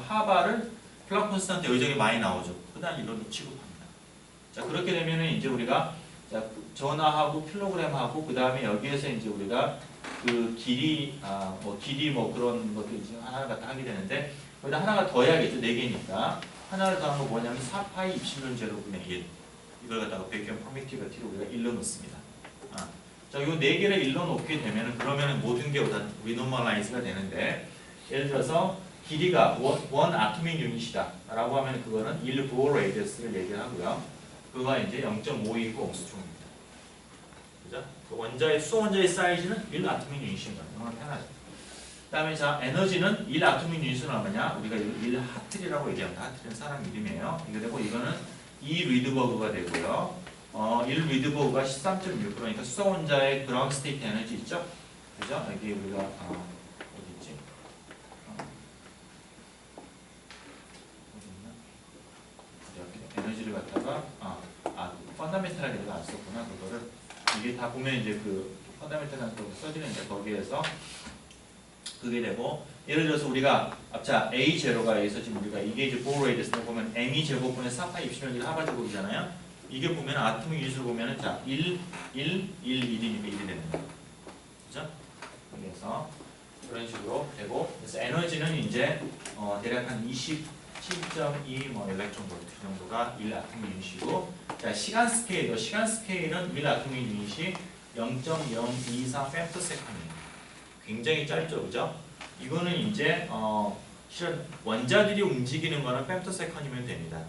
파바를 플랑크 콘스탄트 여기저기 많이 나오죠. 흔한 이론으로 취급합니다. 자, 그렇게 되면은 이제 우리가 자, 전하하고 킬로그램하고 그 다음에 여기에서 이제 우리가 그 길이 길이 뭐 그런 것도 이제 하나 갖다 하게 되는데 거기다 하나가 더 해야겠죠. 4개니까 하나를 더한 거 뭐냐면 4파이 입실론 제로분의 1 이걸 갖다가 백현 퍼미티비티로 우리가 일러 놓습니다. 자, 요 4개를 일러 놓게 되면은 그러면은 모든 게 다 리노멀라이즈가 되는데 예를 들어서 길이가 원 아토믹 유닛이다 라고 하면 그거는 1 보어 레이디어스를 얘기를 하고요. 그거가 이제 0.5이고 옹스트롱입니다. 그죠? 그 원자의 수원자의 사이즈는 1 아토믹 유닛인 거예요. 너무 편하죠. 그 다음에 자, 에너지는 1 아토믹 유닛은 얼마냐? 우리가 1 하트리라고 얘기합니다. 하트리는 사람 이름이에요. 이거 되고 이거는 2 리드버그가 되고요. 1 리드버그가 13.6 그러니까 수소원자의 그라운드 스테이트 에너지 있죠? 그죠? 여기 우리가 어디 있지? 어디 있나? 에너지를 갖다가 펀더멘탈하게 내가 안 썼구나. 그거를 이게 다 보면 이제 그 펀더멘탈한 거 써지는 이제 거기에서 그게 되고 예를 들어서 우리가 자 A0가 여기서 지금 우리가 이게 이제 보어 레이디어스를 보면 m이 제곱분의 4파 입시면 하바 제곱이잖아요. 이게 보면 아토믹 유닛을 보면은 자 1, 1, 1, 1이니까 1이 되는 거예요. 그죠? 그래서 그런 식으로 되고 그래서 에너지는 이제 대략 한 27.2 뭐 일렉트론 볼트 정도가 1 아토믹 유닛이고 자 시간 스케일은 1 아토믹 유닛이 0.023 femtosecond입니다. 굉장히 짧죠, 그죠? 이거는 이제 실은 원자들이 움직이는 거는 femtoseconds이면 됩니다.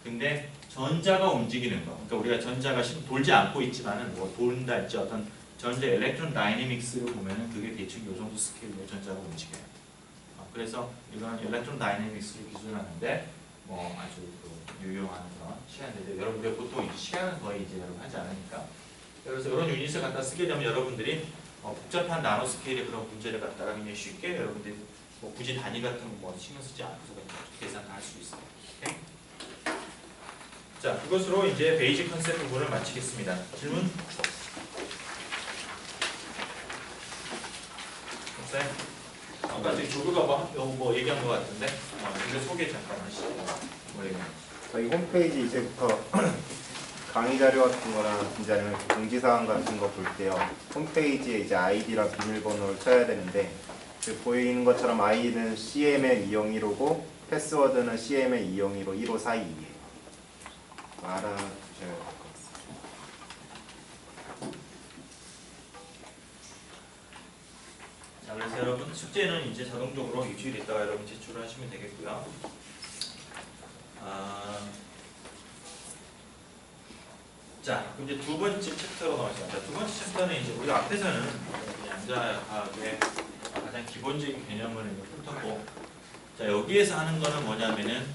근데 전자가 움직이는 거, 그러니까 우리가 전자가 돌지 않고 있지만은 뭐 돈다 할지 어떤 전자 엘렉트론 다이내믹스를 보면은 그게 대충 이 정도 스케일로 전자가 움직여요. 그래서 이건 엘렉트론 다이내믹스를 기술을 하는데 뭐 아주 유용한 그런 시간인데 여러분들 보통 이제 시간은 거의 이제 여러분 하지 않으니까 그래서 이런 유닛을 갖다 쓰게 되면 여러분들이 복잡한 나노 스케일의 그런 문제를 갖다가 그냥 쉽게 여러분들이 뭐 굳이 단위 같은 거 뭐 신경 쓰지 않고서 계산 다 할 수 있어요. 오케이? 자, 그것으로 이제 베이직 컨셉 부분을 마치겠습니다. 질문? 네. 아까 저기 조교가 뭐 얘기한 것 같은데, 근데 소개 잠깐 하시죠. 뭐 얘기해요? 저희 홈페이지 이제부터 강의 자료 같은 거랑 아니면 공지사항 같은 거 볼 때요. 홈페이지에 이제 아이디랑 비밀번호를 쳐야 되는데 보이는 것처럼 아이디는 CML201호고 패스워드는 CML201호 1542예요. 알아주셔야 될 것 같습니다. 자, 그래서 여러분 숙제는 이제 자동적으로 일주일 있다가 여러분 제출을 하시면 되겠고요. 자, 이제 두 번째 챕터로 나왔습니다. 두 번째 챕터는 이제 우리가 앞에서는 양자역학의 가장 기본적인 개념을 훑었고, 자 여기에서 하는 거는 뭐냐면은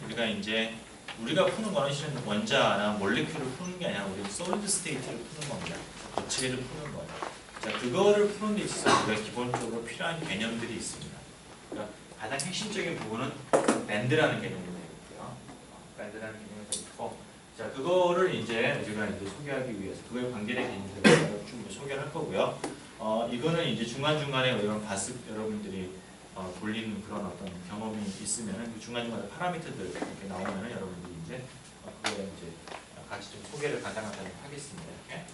우리가 푸는 거는 실은 원자나 몰레큘을 푸는 게 아니라 우리 솔리드 스테이트를 푸는 겁니다. 고체를 푸는 거예요. 자, 그거를 푸는 데 있어서 우리가 기본적으로 필요한 개념들이 있습니다. 그러니까 가장 핵심적인 부분은 밴드라는 개념이 되겠고요. 밴드라는 개념이 되고, 자 그거를 이제 우리가 소개하기 위해서 그거에 관계된 개념들을 좀 소개를 할 거고요. 이거는 이제 중간중간에 여러분들이 돌리는 그런 어떤 경험이 있으면 그 중간중간에 파라미터들 이렇게 나오면은 여러분들이 이제 그거에 이제 같이 좀 소개를 간단하게 하겠습니다. 이렇게.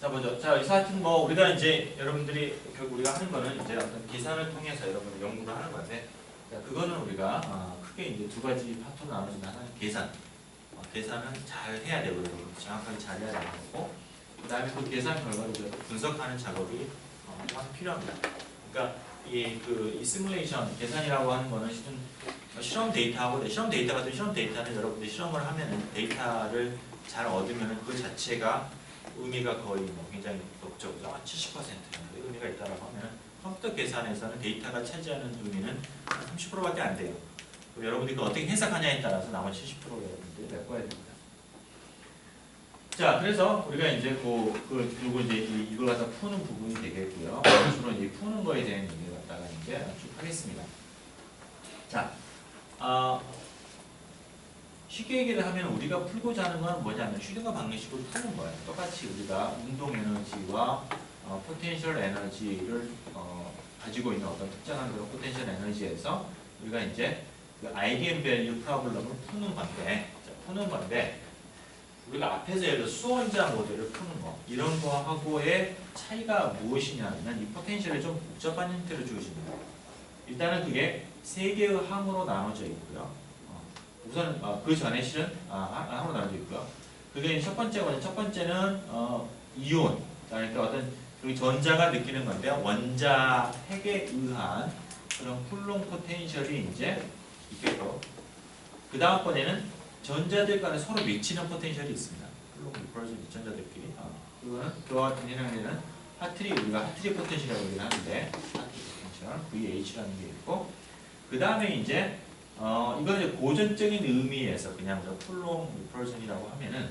자 먼저 하여튼 뭐 우리가 이제 여러분들이 결국 우리가 하는 거는 이제 어떤 계산을 통해서 여러분들 연구를 하는 건데, 자 그거는 우리가 크게 이제 두 가지 파트로 나눠진다. 하나는 계산. 계산은 잘 해야 되고 여러분 정확하게 잘 해야 되는 거고, 그 다음에 그 계산 결과를 분석하는 작업이 필요합니다. 그러니까 이 시뮬레이션 계산이라고 하는 거는 실험 데이터하고 실험 데이터 같은 실험 데이터는 여러분들이 실험을 하면은 데이터를 잘 얻으면은 그 자체가 의미가 거의 굉장히 높죠. 70% 정도 의미가 있다라고 하면은 컴퓨터 계산에서는 데이터가 차지하는 의미는 30%밖에 안 돼요. 여러분들이 어떻게 해석하냐에 따라서 나머지 70% 여러분들이 메꿔야 됩니다. 자, 그래서 우리가 이제 그리고 이제 이걸 갖다 푸는 부분이 되겠고요. 주로 이제 푸는 거에 대한 얘기를 갖다가 이제 쭉 하겠습니다. 자, 쉽게 얘기를 하면 우리가 풀고자 하는 건 뭐냐면 슈딩거 방정식으로 푸는 거예요. 똑같이 우리가 운동 에너지와 포텐셜 에너지를 가지고 있는 어떤 특정한 그런 포텐셜 에너지에서 우리가 이제 그 아이겐 밸류 프로블럼을 푸는 건데 우리가 앞에서 예를 들어 수원자 모델을 푸는 거 이런 거하고의 차이가 무엇이냐면 이 포텐셜이 좀 복잡한 형태로 주어집니다. 일단은 그게 세 개의 항으로 나눠져 있고요. 우선 그 전에 실은 항으로 나눠져 있고요. 그게 첫 번째는 이온, 그러니까 어떤 우리 전자가 느끼는 건데 원자 핵에 의한 그런 쿨롱 포텐셜이 이제 있겠고 그 다음번에는 전자들 간에 서로 미치는 포텐셜이 있습니다. 쿨롱 리퍼전 전자들끼리 그거는 그와 같은 해당되는 우리가 하트리 포텐셜이라고 얘기를 하는데 하트리 포텐셜 VH라는 게 있고 그 다음에 이제 이건 이제 고전적인 의미에서 그냥 쿨롱 리퍼전이라고 하면은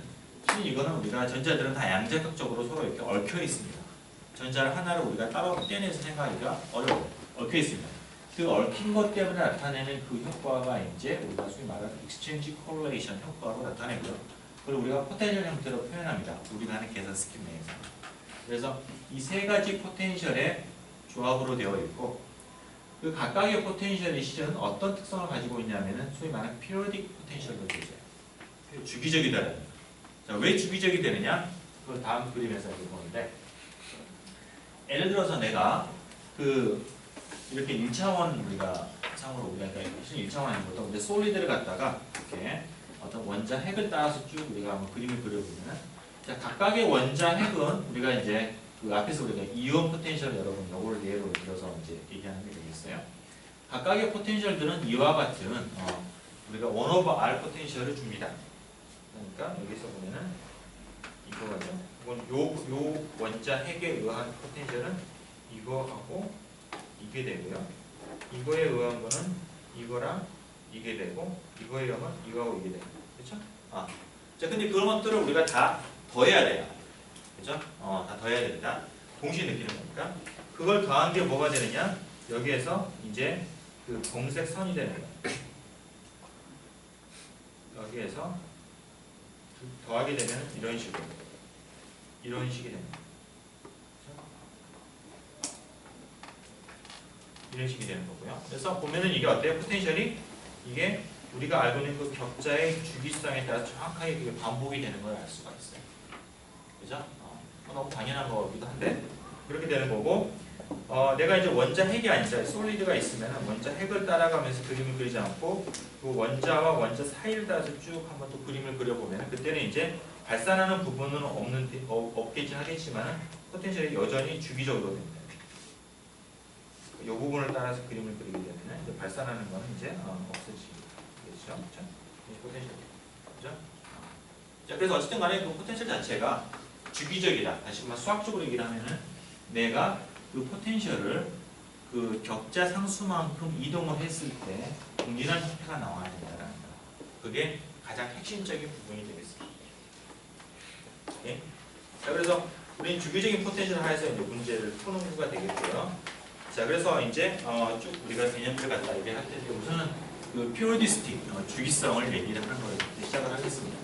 이거는 우리가 전자들은 다 양자극적으로 서로 이렇게 얽혀 있습니다. 전자를 하나를 우리가 따로 떼내서 생각하기가 어려워요. 얽혀 있습니다. 그 얽힌 것 때문에 나타내는 그 효과가 이제 우리가 소위 말하는 exchange correlation 효과로 나타내고요. 그리고 우리가 포텐셜 형태로 표현합니다. 우리가 하는 계산 스킨 내에서. 그래서 이 세 가지 포텐셜의 조합으로 되어 있고 그 각각의 포텐셜이 실은 어떤 특성을 가지고 있냐면은 소위 말하는 periodic 포텐셜로 되죠. 주기적이다라는 거예요. 자, 왜 주기적이 되느냐? 그걸 다음 그림에서 보는데 예를 들어서 내가 이렇게 1차원 우리가 실은 1차원 아닌 것도 이제 솔리드를 갖다가 이렇게 어떤 원자 핵을 따라서 쭉 우리가 한번 그림을 그려보면은 자, 각각의 원자 핵은 우리가 이제 그 앞에서 우리가 이온 포텐셜 여러분 요거를 예로 들어서 이제 얘기하는 게 되겠어요. 각각의 포텐셜들은 이와 같은 우리가 1/r 포텐셜을 줍니다. 그러니까 여기서 보면은 이거죠. 요 원자 핵에 의한 포텐셜은 이거하고 이게 되고요. 이거에 의한 거는 이거랑 이게 되고 이거에 의한 이거하고 이게 되고 그렇죠? 자 근데 그런 것들을 우리가 다 더해야 돼요. 그렇죠? 다 더해야 됩니다. 동시에 느끼는 거니까. 그걸 더한 게 뭐가 되느냐? 여기에서 이제 그 공색 선이 되는 거예요. 여기에서 더하게 되면 이런 식이 되는 거예요. 이런 식이 되는 거고요. 그래서 보면은 이게 어때요? 포텐셜이 이게 우리가 알고 있는 그 격자의 주기성에 따라 정확하게 그게 반복이 되는 걸 알 수가 있어요. 그죠? 너무 당연한 거기도 한데 그렇게 되는 거고 내가 이제 원자 핵이 아니라 솔리드가 있으면 원자 핵을 따라가면서 그림을 그리지 않고 그 원자와 원자 사이를 따라서 쭉 한번 또 그림을 그려보면 그때는 이제 발산하는 부분은 없겠긴 하겠지만 포텐셜이 여전히 주기적으로 됩니다. 이 부분을 따라서 그림을 그리게 되면 이제 발산하는 거는 이제 없어지겠죠. 포텐셜. 그죠? 자, 그래서 어쨌든 간에 그 포텐셜 자체가 주기적이다. 다시 한번 수학적으로 얘기를 하면은 내가 그 포텐셜을 그 격자 상수만큼 이동을 했을 때 동일한 형태가 나와야 된다는 거. 그게 가장 핵심적인 부분이 되겠습니다. 오케이? 자, 그래서 우리는 주기적인 포텐셜 하에서 이제 문제를 푸는 구가 되겠고요. 자, 그래서 이제 쭉 우리가 개념들 갖다 얘기할 텐데 우선은 그 periodicity, 주기성을 얘기를 하는 걸 시작을 하겠습니다.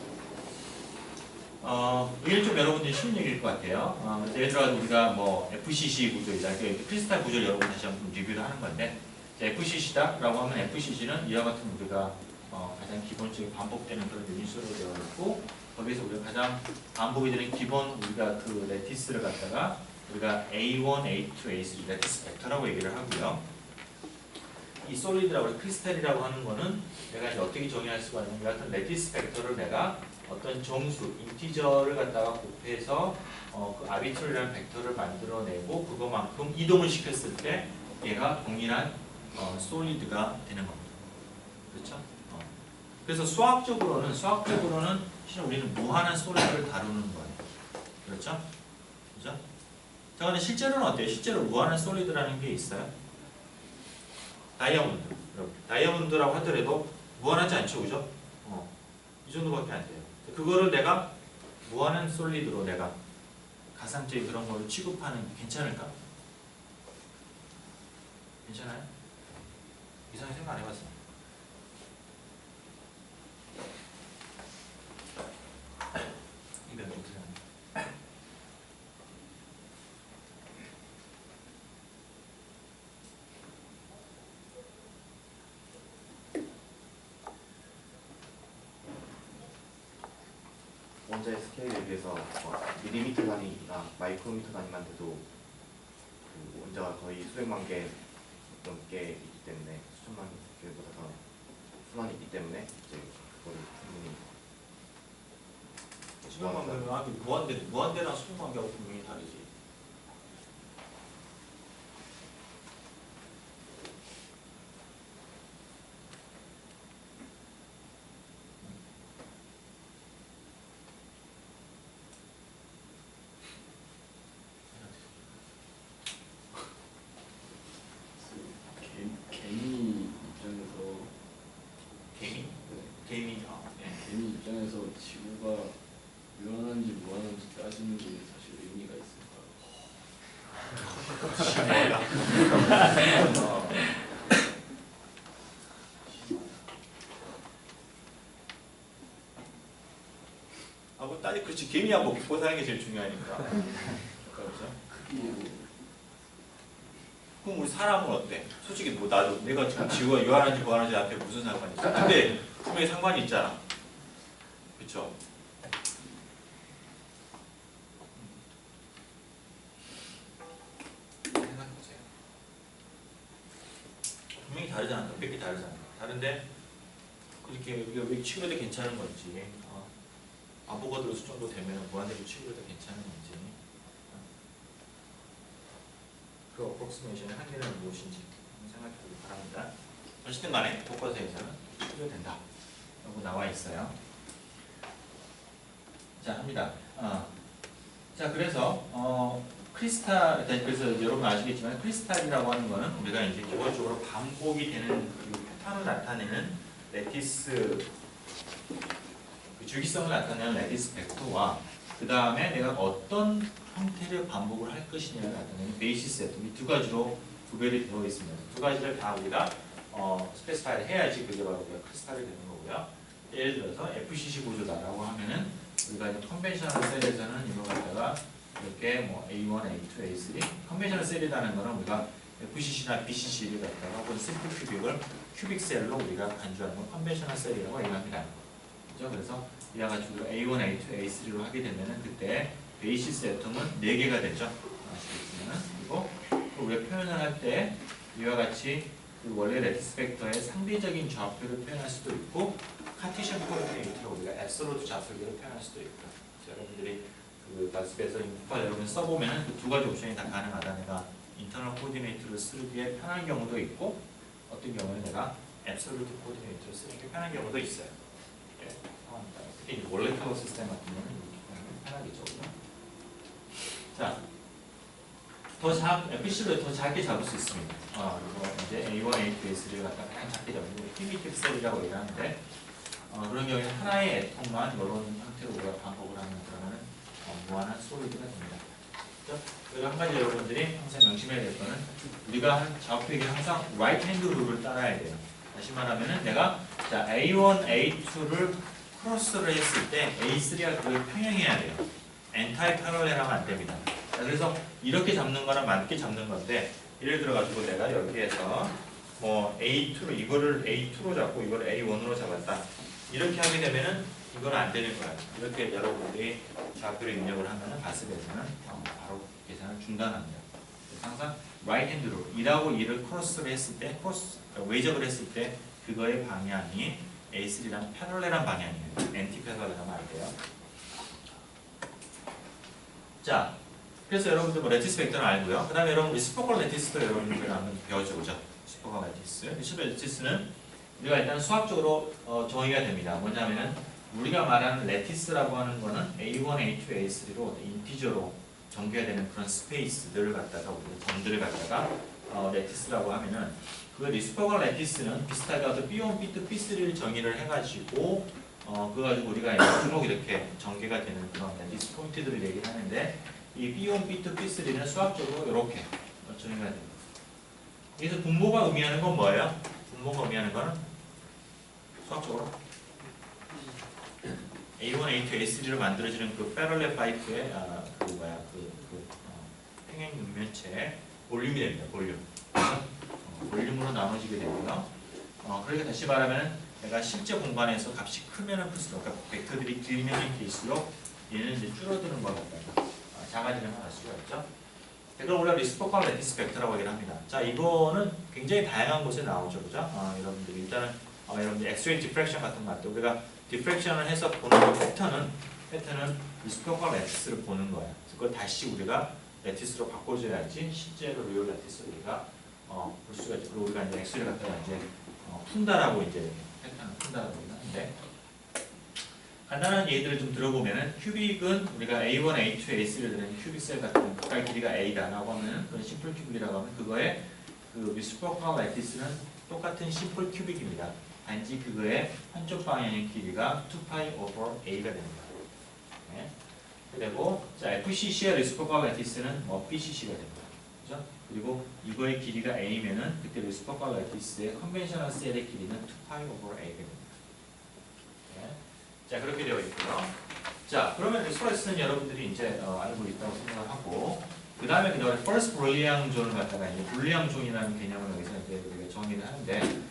이게 좀 여러분들이 쉬운 얘기일 것 같아요. 예를 들어 우리가 뭐 FCC 구조이다, 크리스탈 구조를 여러분 다시 한번 리뷰를 하는 건데 FCC다라고 하면 FCC는 이와 같은 우리가 가장 기본적인 반복되는 그런 유닛으로 되어 있고 거기서 우리가 가장 반복이 되는 기본 우리가 그 레티스를 갖다가 우리가 A1, A2, A3 레티스 벡터라고 얘기를 하고요. 이 솔리드라고 크리스탈이라고 하는 거는 내가 이제 어떻게 정의할 수가 있는 것 같은 레티스 벡터를 내가 어떤 정수, 인티저를 갖다가 곱해서 그 아비트리라는 벡터를 만들어내고 그거만큼 이동을 시켰을 때 얘가 동일한 솔리드가 되는 겁니다. 그렇죠? 그래서 수학적으로는 실은 우리는 무한한 솔리드를 다루는 거예요. 그렇죠? 그렇죠? 자, 근데 실제로는 어때요? 실제로 무한한 솔리드라는 게 있어요? 다이아몬드. 다이아몬드라고 하더라도 무한하지 않죠, 그죠? 이 정도밖에 안 돼요. 그거를 내가 무한한 솔리드로 내가 가상적인 그런 걸로 취급하는 게 괜찮을까? 괜찮아요? 이상하게 생각 안 해봤어요. 이건 어떻게 하냐? 원자의 스케일에 비해서 밀리미터 단위나 마이크로미터 단위만 돼도 그 원자가 거의 수백만 개 넘게 있기 때문에 수천만 개보다 더 순환이 있기 때문에 이제 그거를 충분히 수명만 되면 무한대랑 수명관계하고 분명히 다르지. 개미 입장에서 개미? 네, 개미. 예. 개미 입장에서 지구가 유한한지 무한한지 따지는 게 사실 의미가 있을까요? 뭐 따지 그렇지. 개미하고 먹고 사는 게 제일 중요하니까. 그렇죠? 그럼 우리 사람은 어때? 솔직히 뭐 나도 내가 지금 지구가 유한한지 무한한지 나한테 무슨 상관이 있어? 근데 분명히 상관이 있잖아. 그렇죠? 생각해보세요. 분명히 다르잖아. 몇백이 다르잖아. 다른데 그렇게 우리가 왜 치료도 괜찮은 건지 아보가드로 수 정도 되면 무한대로 치료도 괜찮은 건지 그 어프록시메이션의 한계는 무엇인지 생각해 보기 바랍니다. 어쨌든 간에 교과서에서는 치료된다 라고 나와 있어요. 자, 합니다. 자, 그래서 크리스탈, 그래서 여러분 아시겠지만 크리스탈이라고 하는 거는 우리가 이제 기본적으로 반복이 되는 그 패턴을 나타내는 레티스 그 주기성을 나타내는 레티스 벡터와 그 다음에 내가 어떤 형태를 반복을 할 것이냐를 나타내는 베이시스 애톰 이 두 가지로 구별이 되어 있습니다. 두 가지를 다 우리가 스페시파이를 해야지 그게 바로 우리가 크리스탈이 되는 거고요. 예를 들어서 FCC 구조다라고 하면은 우리가 이제 컨벤셔널 셀에서는 이거 갖다가 이렇게 뭐 A1, A2, A3 컨벤셔널 셀이라는 거는 우리가 FCC나 BCC를 갖다가 혹은 심플 큐빅을 큐빅 셀로 우리가 간주하는 건 컨벤셔널 셀이라고 얘기합니다. 그죠? 그래서 이와 같이 우리가 A1, A2, A3로 하게 되면은 그때 베이시스 애톰은 4개가 되죠. 아시겠지만 그리고 우리가 표현을 할 때 이와 같이 그 원래 레티스 벡터의 상대적인 좌표를 표현할 수도 있고 카티션 코오디네이트로 우리가 앱솔루트 좌표계를 표현할 수도 있고 여러분들이 그 다스베에서 인풋파 여러분 써보면은 그 두 가지 옵션이 다 가능하다. 내가 인터널 코오디네이트를 쓰기에 편한 경우도 있고 어떤 경우는 내가 앱솔루트 코오디네이트를 쓰는 게 편한 경우도 있어요. 특히 이제 몰레큘러 시스템 같은 경우는 이렇게 편하겠죠. 자, FC를 더 작게 잡을 수 있습니다. 그리고 이제 A1, A2, A3를 갖다가 가장 작게 잡는 프리미티브 셀이라고 얘기하는데 그런 경우에 하나의 애톰만 이런 형태로 우리가 반복을 하면 그러면 무한한 솔리드가 됩니다. 그리고 한 가지 여러분들이 항상 명심해야 될 거는 우리가 좌표에게 항상 right hand 룰을 따라야 돼요. 다시 말하면은 내가 자 A1, A2를 크로스를 했을 때 A3가 그걸 평행해야 돼요. 엔타이 패럴렐 하면 안 됩니다. 자, 그래서 이렇게 잡는 거랑 맞게 잡는 건데 예를 들어 가지고 내가 여기에서 뭐 A2로 이거를 A2로 잡고 이걸 A1으로 잡았다. 이렇게 하게 되면은 이건 안 되는 거야. 이렇게 여러분들이 좌표를 입력을 하면은 가스에서는 바로 계산을 중단합니다. 그래서 항상 right hand로 2하고 2를 크로스를 했을 때 외적을 했을 때 그거의 방향이 A3랑 패럴렐한 방향이에요. 엔티 패럴렐하면 안 돼요. 자, 그래서 여러분들 뭐 레티스 벡터는 알고요. 그 다음에 여러분 리시프로컬 레티스도 여러분들 한번 배워주죠. 리시프로컬 레티스. 리시프로컬 레티스는 우리가 일단 수학적으로 정의가 됩니다. 뭐냐면은 우리가 말하는 레티스라고 하는 거는 A1, A2, A3로 인티저로 전개되는 그런 스페이스들을 갖다가 우리가 점들을 갖다가 레티스라고 하면은 그 리시프로컬 레티스는 비슷하게 어떤 B1, B2, B3를 정의를 해가지고 그거 가지고 우리가 쭉 이렇게 전개가 되는 그런 레티스 포인트들을 얘기를 하는데 이 B1, B2, B3는 수학적으로 이렇게 정의가 됩니다. 그래서 분모가 의미하는 건 뭐예요? 분모가 의미하는 거는 수학적으로 A1, A2, A3로 만들어지는 그 패럴렐 파이프의 평행 육면체의 볼륨이 됩니다. 볼륨. 볼륨으로 나눠지게 되고요. 그러니까 다시 말하면 내가 실제 공간에서 값이 크면은 클수록, 그러니까 벡터들이 길면 길수록 얘는 이제 줄어드는 걸 갖다가 작아지는 걸 알 수가 있죠. 그걸 우리가 리시프로컬 레티스 벡터라고 얘기를 합니다. 자, 이거는 굉장히 다양한 곳에 나오죠, 그죠? 여러분들이 일단은 여러분들 엑스레이 디프렉션 같은 거 같아요. 우리가 디프렉션을 해서 보는 패턴은 리시프로컬 레티스를 보는 거야. 그걸 다시 우리가 레티스로 바꿔줘야지 실제로 리얼 레티스를 우리가 볼 수가 있죠. 그리고 우리가 이제 엑스레이 갖다가 이제 푼다라고 이제 패턴을 푼다라고 하는데. 간단한 예들을 좀 들어보면은 큐빅은 우리가 A1, A2, A3를 드는 큐빅 셀 같은 각각 길이가 A다라고 하면 그런 심플 큐빅이라고 하면 그거의 그 리시프로컬 레티스는 똑같은 심플 큐빅입니다. 단지 그거의 한쪽 방향의 길이가 2파이 오버 A가 됩니다. 네. 그리고 자 FCC의 리시프로컬 레티스는 뭐 BCC가 됩니다. 그죠? 그리고 이거의 길이가 A면은 그때 리시프로컬 레티스의 컨벤셔널 셀의 길이는 2파이 오버 A가 됩니다. 자, 그렇게 되어 있고요. 자, 그러면 스트레스는 여러분들이 이제 알고 있다고 생각을 하고, 그 다음에 first 불리앙 존을 갖다가 이제 불리앙 존이라는 개념을 여기서 이제 우리가 정의를 하는데,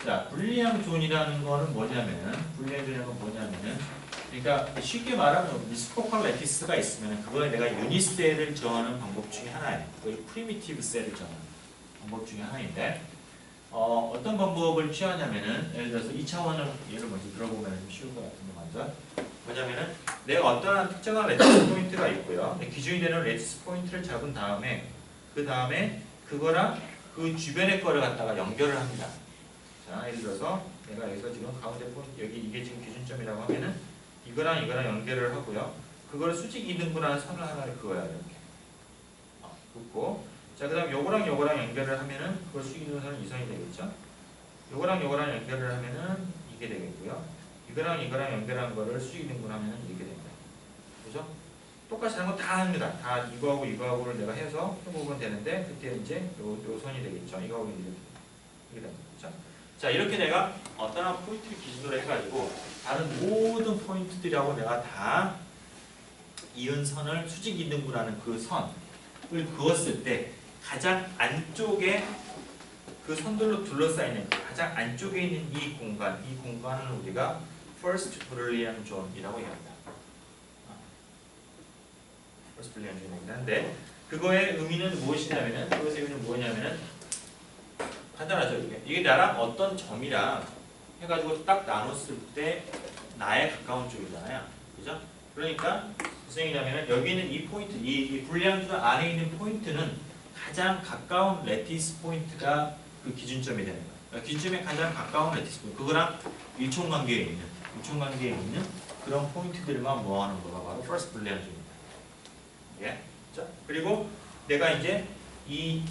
자, 불리앙 존이라는 거는 뭐냐면은, 그러니까 쉽게 말하면 리시프로컬 레티스가 있으면 그거에 내가 유니셀을 정하는 방법 중에 하나예요. 그걸 프리미티브 셀을 정하는 방법 중에 하나인데, 어떤 방법을 취하냐면은 예를 들어서 2차원을 예를 먼저 들어보면 좀 쉬울 것 같은데 먼저 뭐냐면은 내가 어떠한 특정한 레티스 포인트가 있고요. 기준이 되는 레티스 포인트를 잡은 다음에 그 다음에 그거랑 그 주변의 거를 갖다가 연결을 합니다. 자, 예를 들어서 내가 여기서 지금 가운데 포인트 여기 이게 지금 기준점이라고 하면은 이거랑 연결을 하고요. 그걸 수직 이등분하는 선을 하나를 그어야 이렇게 긋고. 자, 그 다음 요거랑 연결을 하면은 그걸 수직이등분하는 이 선이 되겠죠. 요거랑 연결을 하면은 이게 되겠고요. 이거랑 연결한 거를 수직이등분하면은 이렇게 됩니다. 그죠? 똑같이 하는 거 다 합니다. 다 이거하고를 내가 해서 해보면 되는데 그때 이제 요 선이 되겠죠. 이거하고 이렇게 됩니다. 그죠? 자, 이렇게 내가 어떤 포인트를 기준으로 해가지고 다른 모든 포인트들하고 내가 다 이은 선을 수직이등분하는 그 선을 그었을 때 가장 안쪽에 그 선들로 둘러싸이는 가장 안쪽에 있는 이 공간을 우리가 first Boolean zone이라고 얘기합니다. first Boolean zone이긴 한데 그거의 의미는 무엇이냐면은 그것의 의미는 뭐냐면은 간단하죠. 이게 나랑 어떤 점이랑 해가지고 딱 나눴을 때 나에 가까운 쪽이잖아요. 그죠? 그러니까 무슨 얘기냐면은 여기 있는 이 포인트, 이 불리한 줄 안에 있는 포인트는 가장 가까운 레티스 포인트가 그 기준점이 되는 거예요. 그러니까 기준점에 가장 가까운 레티스 포인트, 그거랑 일총관계에 있는 그런 포인트들만 모아놓은 거가 바로 first Boolean zone입니다. 예? 자, 그리고 내가 이제 이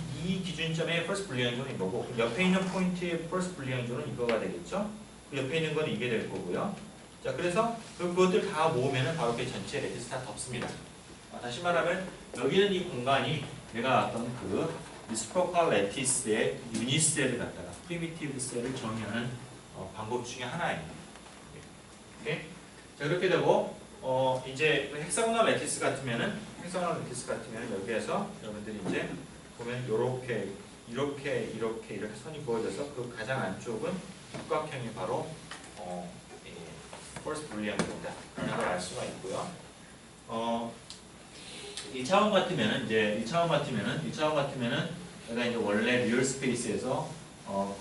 기준점의 first Boolean zone이 뭐고 옆에 있는 포인트의 first Boolean zone은 이거가 되겠죠. 그 옆에 있는 건 이게 될 거고요. 자, 그래서 그것들 다 모으면은 바로 그 전체 레티스 다 덮습니다. 다시 말하면 여기는 이 공간이 내가 어떤 그 리시프로컬 레티스의 유니셀을 갖다가 프리미티브 셀을 정의하는 방법 중에 하나예요. 오케이? 자, 그렇게 되고 이제 헥사고널 레티스 같으면은 여기에서 여러분들이 이제 보면 이렇게 선이 그어져서 그 가장 안쪽은 육각형이 바로 first Boolean zone이다. 라는 걸 알 수가 있고요. 1차원 같으면은 내가 이제 원래 리얼 스페이스에서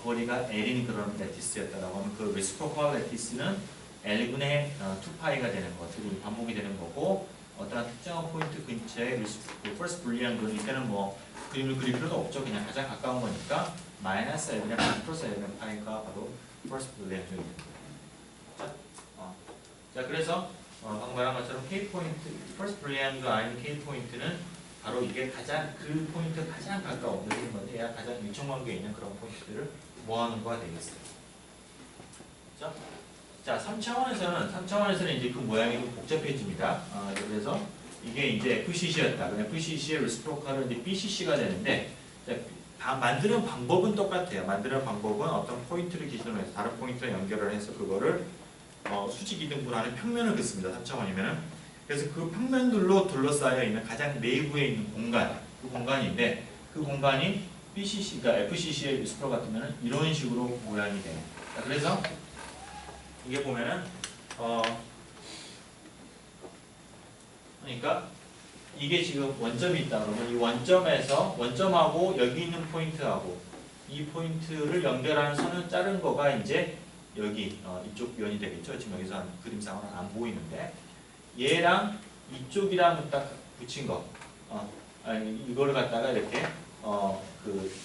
거리가 L인 그런 레티스였다라고 하면 그 리시프로컬 레티스는 L분의 2파이가 되는 것들이 반복이 되는 거고 어떤 특정한 포인트 근처에 그 first Boolean zone 이때는 뭐 그림을 그릴 필요도 없죠. 그냥 가장 가까운 거니까 마이너스 L분의 플러스 L분의 파이가 바로 first Boolean zone입니다. 자, 그래서 방금 말한 것처럼 K 포인트, first Boolean과 아닌 K 포인트는 바로 이게 가장 그 포인트 가장 가까운 여기는 건데 얘가 가장 일정관계에 있는 그런 포인트들을 모아놓은 거가 되겠어요. 그렇죠? 자, 3차원에서는 이제 그 모양이 좀 복잡해집니다. 그래서 이게 이제 FCC였다. 그럼 FCC의 리시프로컬은 이제 BCC가 되는데 만드는 방법은 똑같아요. 만드는 방법은 어떤 포인트를 기준으로 해서 다른 포인트랑 연결을 해서 그거를 수직 이등분하는 평면을 긋습니다. 3차원이면은. 그래서 그 평면들로 둘러싸여 있는 가장 내부에 있는 공간, 그 공간인데 그 공간이 BCC가 FCC의 리시프로 같으면은 이런 식으로 모양이 돼요. 자, 그래서 이게 보면은 그러니까 이게 지금 원점이 있다 그러면 이 원점하고 여기 있는 포인트하고 이 포인트를 연결하는 선을 자른 거가 이제 여기 이쪽 면이 되겠죠. 지금 여기서 그림상으로는 안 보이는데 얘랑 이쪽이랑 딱 붙인 거 아니 이거를 갖다가 이렇게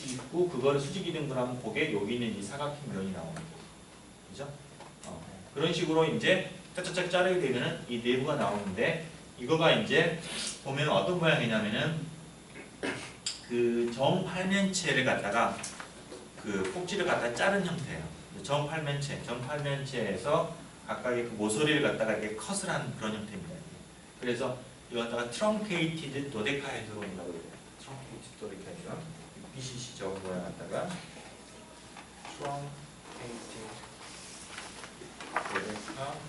있고 그거를 수직 이등분하면 그게 여기 있는 이 사각형 면이 나오는 거죠. 그죠? 그런 식으로 이제 짝짝짝 자르게 되면은 이 내부가 나오는데 이거가 이제 보면 어떤 모양이냐면은 그 정팔면체를 갖다가 그 꼭지를 갖다 자른 형태예요. 정팔면체에서 각각의 그 모서리를 갖다가 이렇게 컷을 한 그런 형태입니다. 그래서 이거 갖다가 트렁케이티드 도데카헤드론이라고 그래요. 트렁케이티드 도데카헤드론. BCC 적은 모양 갖다가 트렁케이티드 도데카헤드론.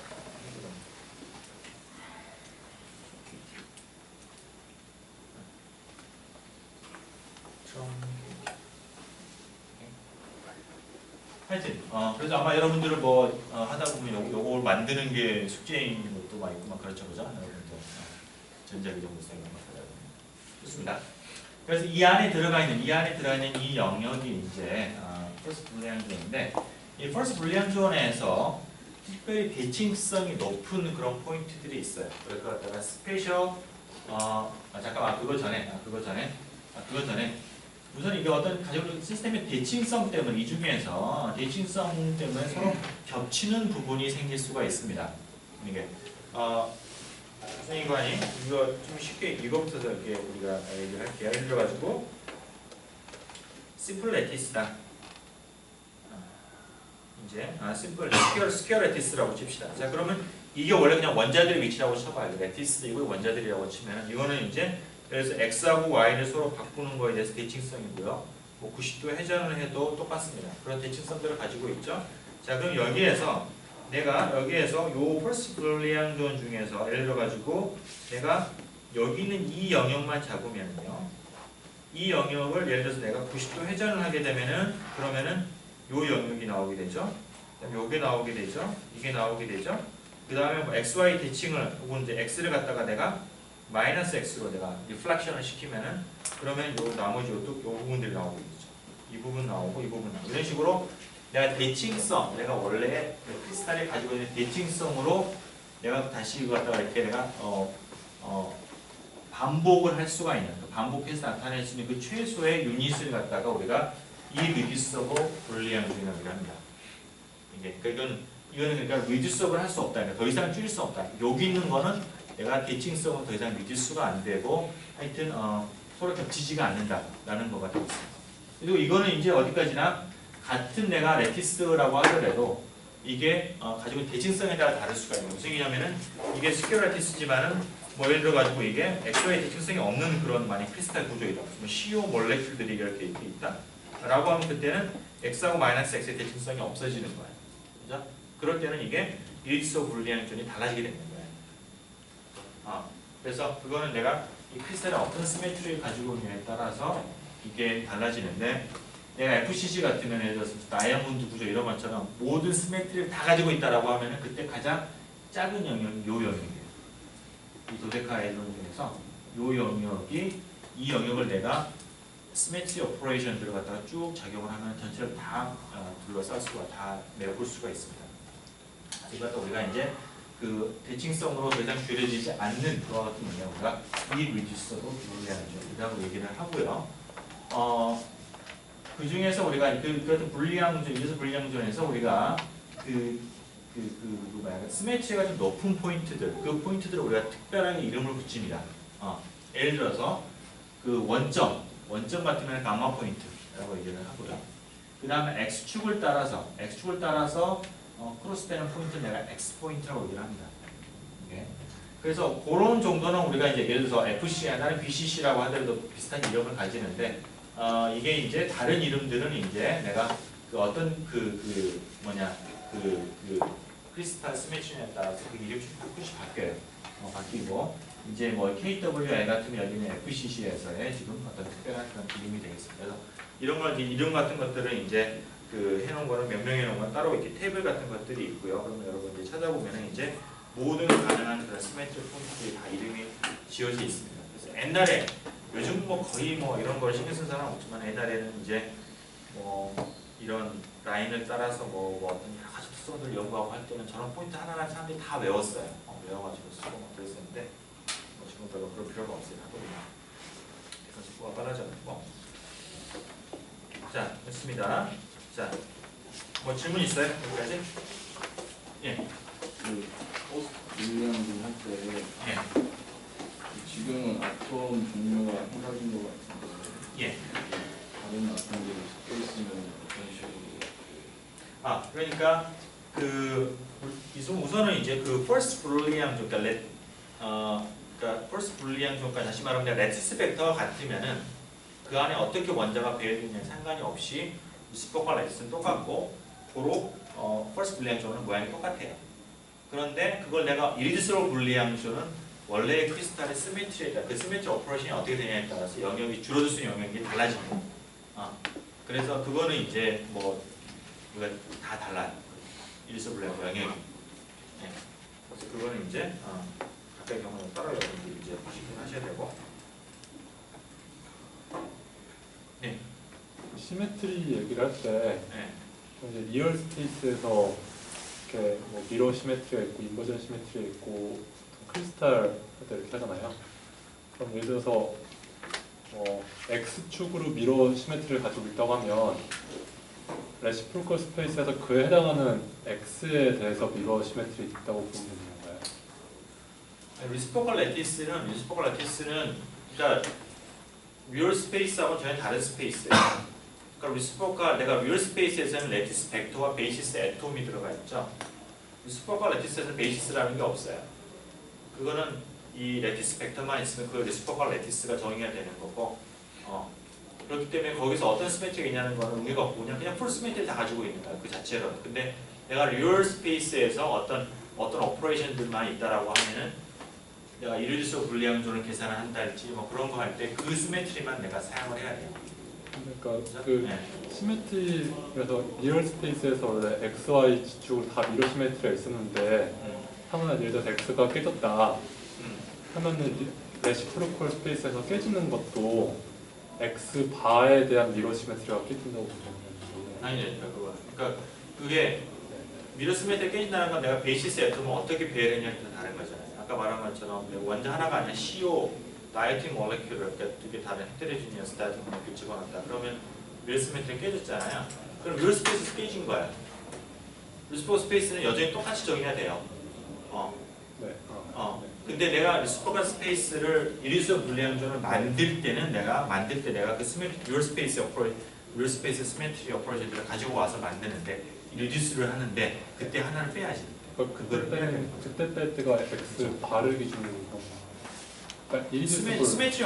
하여튼 그래서 아마 여러분들은 뭐 하다 보면 요걸 만드는 게 숙제인 것도 많이 있고 막 그렇죠, 그죠? 여러분들 전자기정도성 이런 거 하다 보면 좋습니다. 그래서 이 안에 들어가 있는 이 영역이 이제 퍼스트 불리앙 존인데 이 퍼스트 불리앙 존에서 특별히 대칭성이 높은 그런 포인트들이 있어요. 그래서 갖다가 스페셜 잠깐만 그거 전에 우선 이게 어떤 가지고 시스템의 대칭성 때문에 이 중에서 대칭성 때문에 서로 겹치는 부분이 생길 수가 있습니다. 이게 선생님관이 이거 좀 쉽게 이거부터 이렇게 우리가 얘기를 할게요. 예를 들어가지고 심플 레티스다. 이제 심플 스퀘어 레티스라고 칩시다. 자 그러면 이게 원래 그냥 원자들의 위치라고 쳐봐요. 레티스 이거 원자들이라고 치면 이거는 이제 그래서 x하고 y를 서로 바꾸는 거에 대해서 대칭성이고요. 뭐 90도 회전을 해도 똑같습니다. 그런 대칭성들을 가지고 있죠. 자 그럼 내가 여기에서 요 퍼스트 불리앙 존 중에서 예를 들어 가지고 내가 여기 있는 이 영역만 잡으면요. 이 영역을 예를 들어서 내가 90도 회전을 하게 되면은 그러면은 요 영역이 나오게 되죠. 그다음에 요게 나오게 되죠. 이게 나오게 되죠. 그 다음에 뭐 xy 대칭을 혹은 이제 x를 갖다가 내가 마이너스 x로 내가 리플렉션을 시키면은 그러면 요 나머지 요 부분들이 나오게 되죠. 이 부분 나오고 이 부분 나오고 이런 식으로 내가 대칭성, 내가 원래 크리스탈이 가지고 있는 대칭성으로 내가 다시 이거 갖다가 이렇게 내가 반복을 할 수가 있는 반복해서 나타낼 수 있는 그 최소의 유닛을 갖다가 우리가 이리듀서블 불리앙존이라고 합니다. 이게 이거는 그러니까 리듀서블 할 수 없다. 그러니까 더 이상 줄일 수 없다. 여기 있는 거는 내가 대칭성은 더 이상 리듀스가 안 되고 하여튼 서로 겹치지가 않는다라는 거가 되겠습니다. 그리고 이거는 이제 어디까지나 같은 내가 레티스라고 하더라도 이게 가지고 있는 대칭성에 따라 다를 수가 있는 무슨 얘기냐면은 이게 스퀘어 레티스지만은 뭐 예를 들어 가지고 이게 엑소의 대칭성이 없는 그런 만약 크리스탈 구조이다. 뭐 CO 몰레큘들이 이렇게 있다. 라고 하면 그때는 X하고 마이너스 X의 대칭성이 없어지는 거예요. 그죠? 그럴 때는 이게 일소 불리앙존이 달라지게 되는 거예요. 그래서 그거는 내가 이 크리스탈의 어떤 시메트리를 가지고 있느냐에 따라서 이게 달라지는데 내가 FCC 같으면 예를 들어서 다이아몬드 구조 이런 것처럼 모든 시메트리를 다 가지고 있다라고 하면은 그때 가장 작은 영역이 요 영역이에요. 이 도데카헤드론 중에서 요 영역이 이 영역을 내가 시메트리 오퍼레이션 들어갔다가 쭉 작용을 하면 전체를 다 둘러쌀 수가 다 메워볼 수가 있습니다. 이것도 우리가 이제 그 대칭성으로 더 이상 줄여지지 않는 그와 같은 영역과 이리듀서블 불리앙존이라고 얘기를 하고요. 그 중에서 우리가 그런 불리앙존, 이리듀서블 불리앙존에서 우리가 시메트리가 좀 높은 포인트들, 그 포인트들을 우리가 특별하게 이름을 붙입니다. 예를 들어서 그 원점 같으면 감마 포인트라고 얘기를 하고요. 그 다음에 x축을 따라서 크로스되는 포인트를 내가 x 포인트라고 얘기를 합니다. 네. 그래서 그런 정도는 우리가 이제 예를 들어서 FC나 다른 BCC라고 하더라도 비슷한 이름을 가지는데 이게 이제 다른 이름들은 이제 내가 그 어떤 크리스탈 시메트리에 따라서 그 이름이 조금씩 바뀌어요. 바뀌고 이제 뭐 KWI 같은 여기는 FCC에서의 지금 어떤 특별한 그런 이름이 되겠습니다. 그래서 이런 걸 이름 같은 것들은 이제 그 해놓은 거는 명명해 놓은 건 따로 이렇게 테이블 같은 것들이 있고요. 그러면 여러분 이제 찾아보면은 이제 모든 가능한 그런 시메트리 포인트들이 다 이름이 지어져 있습니다. 그래서 옛날에 요즘 뭐 거의 뭐 이런 걸 신경 쓴 사람 없지만 옛날에는 이제 뭐 이런 라인을 따라서 뭐 어떤 여러 가지 특성들을 연구하고 할 때는 저런 포인트 하나하나 사람들이 다 외웠어요. 외워가지고 쓰고 막 그랬었는데 뭐 지금 별로 그럴 필요가 없어요. 하거든요. 그래서 속도가 빨라져가지고. 자, 됐습니다. 자, 뭐 질문 있어요? 여기까지? 예. 그 포스트 불량분 할때 예. 지금은 아톰 종류가 한 가지인 것 같은데 예. 다른 아톰들이 섞여 있으면 어떤 식으로 아, 그러니까 그 우선은 이제 그 first 불리앙 종, 그러니까 first 불리앙 종까지 다시 말하면 레티스 벡터가 같으면은 그 안에 어떻게 원자가 배열되느냐 상관이 없이 리시프로컬 레티스는 똑같고 고로 first 불리앙 종은 모양이 똑같아요. 그런데 그걸 내가 irreducible 불리앙 종은 원래의 크리스탈의 시메트리에 따라 그 시메트리 오퍼레이션이 어떻게 되냐에 따라서 영역이 줄어들 수 있는 영역이 달라집니다. 그래서 그거는 이제 뭐 이거 다 달라요. 일소불량 영역이. 네. 그래서 그거는 이제 각각의 경우에 따라 여러분들이 이제 보시긴 하셔야 되고. 네. 시메트리 얘기를 할 때 네. 이제 리얼 스페이스에서 이렇게 뭐 미러 시메트리가 있고 인버전 시메트리가 있고 크리스탈 할 때 이렇게 하잖아요. 그럼 예를 들어서 X축으로 미러 시메트리를 가지고 있다고 하면 레시프로컬 스페이스에서 그에 해당하는 X에 대해서 미러 시메트리 있다고 보면 되는 건가요? 리시프로컬 레티스는 그러니까 리얼 스페이스하고 전혀 다른 스페이스예요. 그러니까 리시프로컬 내가 리얼 스페이스에서는 레티스 벡터와 베이시스 애톰이 들어가 있죠. 리시프로컬 레티스에서는 베이시스라는 게 없어요. 그거는 이 레티스 벡터만 있으면 그 리시프로컬 레티스가 정의가 되는 거고, 그렇기 때문에 거기서 어떤 시메트리가 있냐는 거는 의미가 없고 그냥 풀 시메트리 다 가지고 있는 거야 그 자체로. 근데 내가 리얼 스페이스에서 어떤 오퍼레이션들만 있다라고 하면은 내가 irreducible 불리앙존을 계산을 한달지 뭐 그런 거 할 때 그 시메트리만 내가 사용을 해야 돼요. 그러니까 그 네. 시메트리에서 리얼 스페이스에서 원래 X, Y 지축으로 다 미러 시메트리가 있었는데 하면 예를 들어서 X가 깨졌다 하면은 레시프로컬 스페이스에서 깨지는 것도 X 바에 대한 미러 시메트리가 깨진다고 보면 아니죠 그거. 그러니까 그게 미러 시메트리가 깨진다는 건 내가 베이시스 애톰을 어떻게 배열했냐에 따라 다른 거잖아요. 아까 말한 것처럼 원자 하나가 아니라 CO 다이어틱 몰레큘을 그러니까 두 개 다른 헤테로지니어스 다이어틱 몰레큘 집어넣었다. 그러면 미러 시메트리가 깨졌잖아요. 그럼 미러 스페이스에서 깨진 거야. 리시프로컬 스페이스는 여전히 똑같이 정의가 돼요. 네. 근데 내가 리시프로컬 스페이스를 irreducible 불리앙존을 만들 때 내가 그 리얼 스페이스 시메트리 오퍼레이션들을 가지고 와서 만드는데 리듀스를 하는데 그때 하나를 빼야지. 그러니까 그때 뺄 때가 X 바를 기준으로 그러니까 시메트리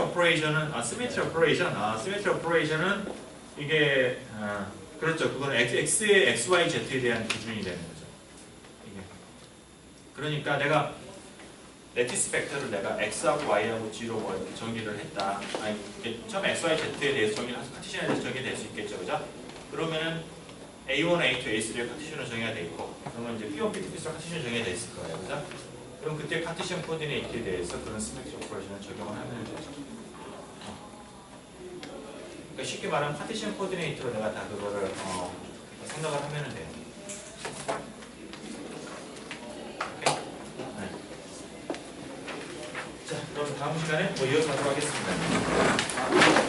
오퍼레이션은 이게 그렇죠. 그건 X의 XY, Z에 대한 기준이 되는 거죠. 이게. 그러니까 내가 레티스 벡터를 내가 X하고 Y하고 G로 뭐 이렇게 정의를 했다. 아니, 처음에 X, Y, Z에 대해서 정의를 해서 카티션에 대해서 정의될 수 있겠죠. 그죠? 그러면은 A1, A2, A3의 카티션으로 정의가 돼 있고 그러면 이제 P1, P2, P3 카티션으로 정의가 돼 있을 거예요. 그죠? 그럼 그때 카티션 코디네이트에 대해서 그런 시메트리 오퍼레이션을 적용을 하면 되죠. 그러니까 쉽게 말하면 카티션 코디네이트로 내가 다 그거를 생각을 하면 돼요. 자, 그럼 다음 시간에 뭐 이어서 하도록 하겠습니다.